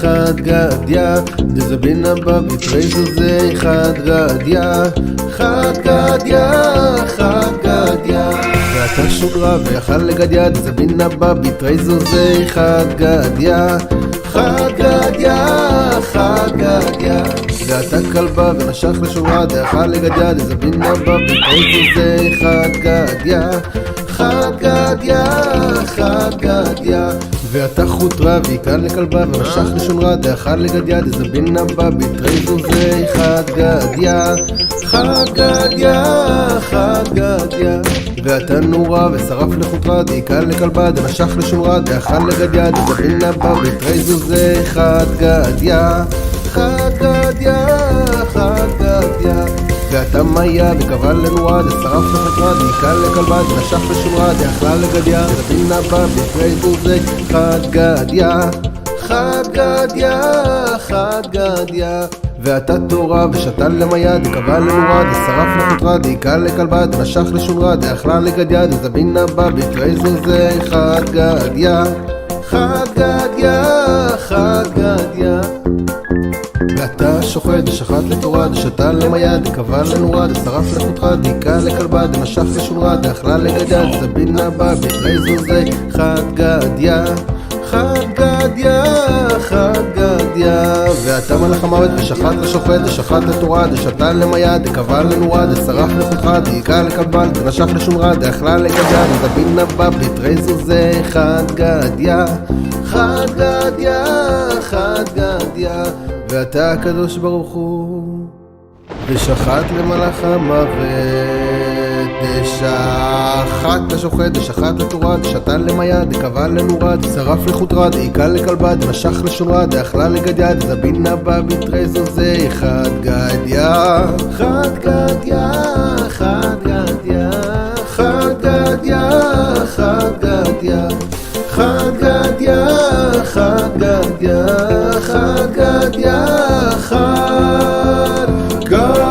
חד גדיה, דזה בין הבא בתרייזו זה חד גדיה. ואתה שוגרה ויכל לגדיה, דזה בין הבא בתרייזו זה חד גדיה. ואתה כלבה ונשך לשורה, דאכל לגדיה, דזה בין הבא בתרייזו זה חד גדיה. ואתה חוטרה ויקן לכלבה ומשך לשונרה, דאכל לגדיה, דזה בין הבא בתרייזו זה חד גדיה. ואתה נורה ושרף לחוטרה, דיקן לכלבה, דמשך לשונרה, דאכל לגדיה, דזה בין הבא בתרייזו זה חד גדיה. ואתה מיה וקבל לנורה, דשרף לחוטרה, דיקן לכלבה, דמשך לשונרה, דאכלה לגדיה, דזה בין הבא בתרייזו זה חד גדיה. ואתה תורה ושתן למיה, דקבל לנורה, דשרף לחוטרה, דיקן לכלבה, דמשך לשונרה, דאכלה לגדיה, דזה בין הבא בתרייזו זה חד גדיה. ואתה שוחט ושחט לתורה, דשתן למיה, דקבל לנורה, דשרף לחוטרה, דיקן לכלבה, דמשך לשונרה, דאכלה לגדיה, דזה בין הבא בתרייזו זה חד גדיה. ואתה מלאך המוות ושחט לשוחט, דשחט לתורה, דשתן למיה, דקבל לנורה, דשרף לחוטרה, דיקן לכלבה, דמשך לשונרה, דאכלה לגדיה, דזה בין הבא בתרייזו זה חד גדיה. ואתה הקדוש ברוך הוא ושחט למלאך המוות, דשחט לשוחט, דשחט לתורה, דשתן למיה, דקבל לנורה, דשרף לחוטרה, דיקן לכלבה, דמשך לשונרה, דאכלה לגדיה, דזה בין הבא בתרייזו זה חד גדיה. חד גדיה.